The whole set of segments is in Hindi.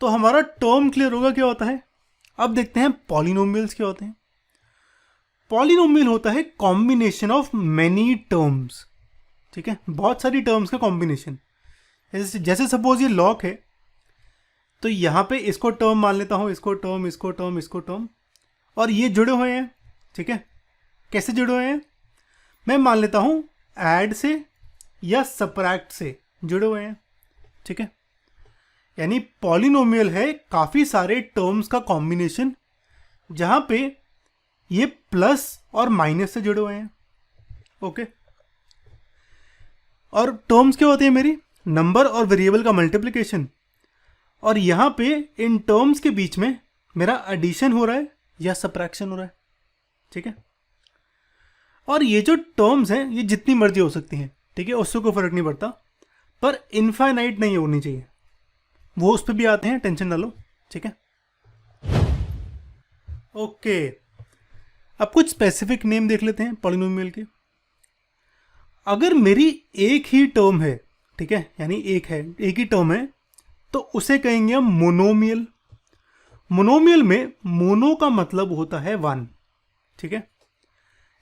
तो हमारा टर्म क्लियर होगा क्या होता है। अब देखते हैं पॉलिनोमियल्स क्या होते हैं। पॉलिनोमियल होता है कॉम्बिनेशन ऑफ मेनी टर्म्स, ठीक है, बहुत सारी टर्म्स का कॉम्बिनेशन। जैसे सपोज ये लॉग है, तो यहाँ पे इसको टर्म मान लेता हूँ, इसको टर्म, इसको टर्म, इसको टर्म, और ये जुड़े हुए हैं, ठीक है। कैसे जुड़े हुए हैं, मैं मान लेता हूँ ऐड से या सब्ट्रैक्ट से जुड़े हुए हैं, ठीक है। यानी पॉलिनोमियल है काफ़ी सारे टर्म्स का कॉम्बिनेशन जहाँ पे ये प्लस और माइनस से जुड़े हुए हैं, ओके। और टर्म्स क्या होते हैं मेरी, नंबर और वेरिएबल का मल्टीप्लिकेशन, और यहाँ पे इन टर्म्स के बीच में मेरा एडिशन हो रहा है या सब्ट्रैक्शन हो रहा है, ठीक है। और ये जो टर्म्स हैं ये जितनी मर्जी हो सकती हैं, ठीक है, उससे कोई फर्क नहीं पड़ता, पर इनफाइनाइट नहीं होनी चाहिए, वो उस पर भी आते हैं, टेंशन ना लो, ठीक है। ओके, अब कुछ स्पेसिफिक नेम देख लेते हैं पॉलिनोमियल के। अगर मेरी एक ही टर्म है, ठीक है, यानी एक ही टर्म है, तो उसे कहेंगे हम मोनोमियल। मोनोमियल में मोनो का मतलब होता है वन, ठीक है।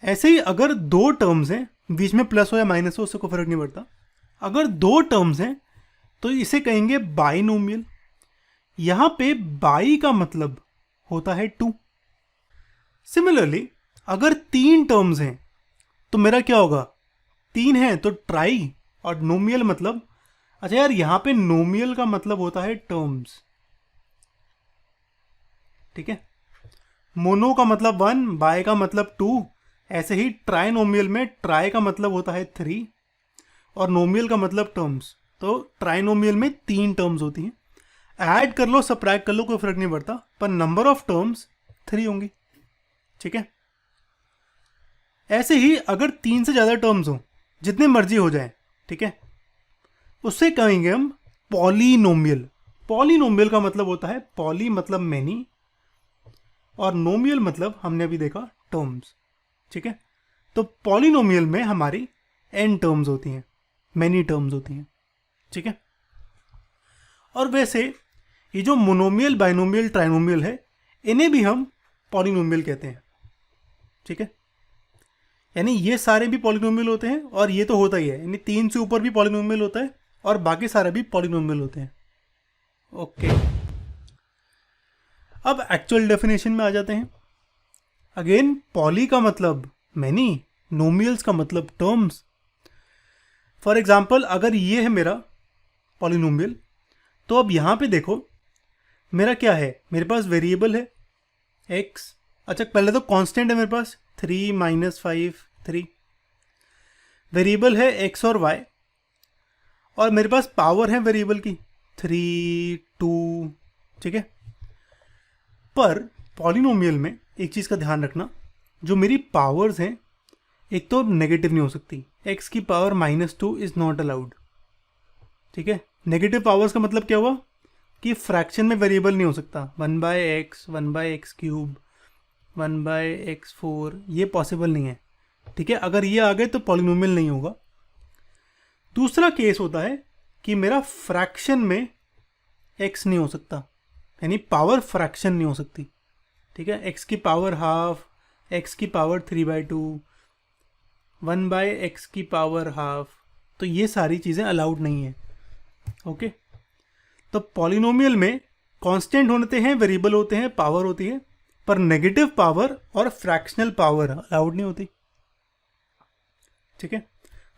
ऐसे ही अगर दो टर्म्स हैं, बीच में प्लस हो या माइनस हो उससे कोई फर्क नहीं पड़ता, अगर दो टर्म्स हैं तो इसे कहेंगे बाइनोमियल। यहां पे बाई का मतलब होता है टू। सिमिलरली अगर तीन टर्म्स हैं तो मेरा क्या होगा, तीन है तो ट्राई, और नोमियल मतलब, अच्छा यार यहां पे नोमियल का मतलब होता है टर्म्स, ठीक है। मोनो का मतलब वन, बाय का मतलब टू, ऐसे ही ट्राइनोमियल में ट्राई का मतलब होता है थ्री और नोमियल का मतलब टर्म्स। तो ट्राइनोमियल में तीन टर्म्स होती हैं, ऐड कर लो सब्ट्रैक्ट कर लो कोई फर्क नहीं पड़ता, पर नंबर ऑफ टर्म्स थ्री होंगी, ठीक है। ऐसे ही अगर तीन से ज़्यादा टर्म्स हो, जितने मर्जी हो जाए, ठीक है, उससे कहेंगे हम पॉलीनोमियल। पॉलीनोमियल का मतलब होता है, पॉली मतलब मैनी और नोमियल मतलब हमने अभी देखा टर्म्स, ठीक है। तो पॉलिनोमियल में हमारी एन टर्म्स होती हैं, मैनी टर्म्स होती हैं, ठीक है। और वैसे ये जो मोनोमियल, बाइनोमियल, ट्राइनोमियल है, इन्हें भी हम पॉलिनोमियल कहते हैं, ठीक है। यानी ये सारे भी पॉलिनोमियल होते हैं और ये तो होता ही है, यानी तीन से ऊपर भी पॉलिनोमियल होता है और बाकी सारे भी पॉलिनोमियल होते हैं, ओके। अब एक्चुअल डेफिनेशन में आ जाते हैं। अगेन पॉली का मतलब मैनी, नोमियल्स का मतलब टर्म्स। फॉर एग्जाम्पल अगर ये है मेरा पॉलिनोमियल, तो अब यहाँ पे देखो मेरा क्या है, मेरे पास वेरिएबल है एक्स, अच्छा पहले तो कांस्टेंट है मेरे पास 3 - 5 3, वेरिएबल है एक्स और वाई, और मेरे पास पावर है वेरिएबल की 3 2, ठीक है। पर पॉलिनोमियल में एक चीज़ का ध्यान रखना, जो मेरी पावर्स हैं एक तो नेगेटिव नहीं हो सकती, एक्स की पावर -2 इज़ नॉट अलाउड, ठीक है। नेगेटिव पावर्स का मतलब क्या हुआ कि फ्रैक्शन में वेरिएबल नहीं हो सकता, 1/x, 1/x³, 1/x4, ये पॉसिबल नहीं है, ठीक है। अगर ये आ गए तो पॉलिनोमियल नहीं होगा। दूसरा केस होता है कि मेरा फ्रैक्शन में x नहीं हो सकता, यानी पावर फ्रैक्शन नहीं हो सकती, ठीक है। x की पावर हाफ, x की पावर 3/2, 1/x की पावर हाफ, तो ये सारी चीज़ें अलाउड नहीं है, ओके। तो पॉलिनोमियल में कांस्टेंट होते हैं, वेरिएबल होते हैं, पावर होती है, पर नेगेटिव पावर और फ्रैक्शनल पावर अलाउड नहीं होती, ठीक है।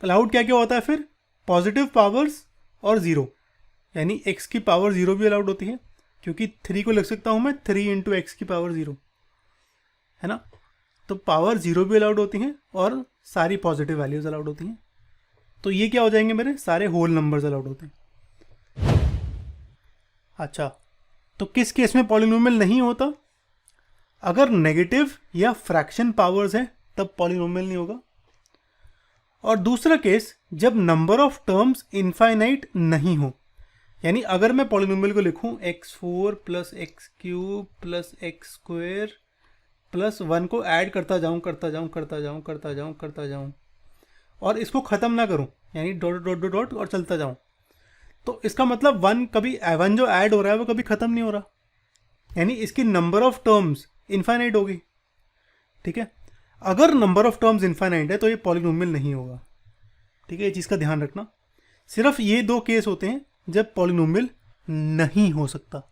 अलाउड क्या क्या होता है फिर, पॉजिटिव पावर्स और ज़ीरो, यानी x की पावर ज़ीरो भी अलाउड होती है, क्योंकि 3 को लिख सकता हूँ मैं 3 × x की पावर 0, है ना। तो पावर 0 भी अलाउड होती हैं और सारी पॉजिटिव वैल्यूज़ अलाउड होती हैं। तो ये क्या हो जाएंगे, मेरे सारे होल नंबर्स अलाउड होते हैं। अच्छा, तो किस केस में पॉलिनोमियल नहीं होता, अगर नेगेटिव या फ्रैक्शन पावर्स हैं तब पॉलिनोमियल नहीं होगा। और दूसरा केस जब नंबर ऑफ टर्म्स इनफाइनाइट नहीं हो, यानी अगर मैं पॉलिनोमियल को लिखूं x4 + x³ + x² + 1 को ऐड करता जाऊं और इसको ख़त्म ना करूं, यानी डॉट डॉट डॉट डॉट और चलता जाऊं, तो इसका मतलब वन जो ऐड हो रहा है वो कभी ख़त्म नहीं हो रहा, यानी इसकी नंबर ऑफ टर्म्स इनफाइनाइट होगी। ठीक है, अगर नंबर ऑफ टर्म्स इनफाइनाइट है तो ये पॉलिनोमियल नहीं होगा। ठीक है, ये चीज़ का ध्यान रखना। सिर्फ ये दो केस होते हैं जब पॉलिनोमियल नहीं हो सकता।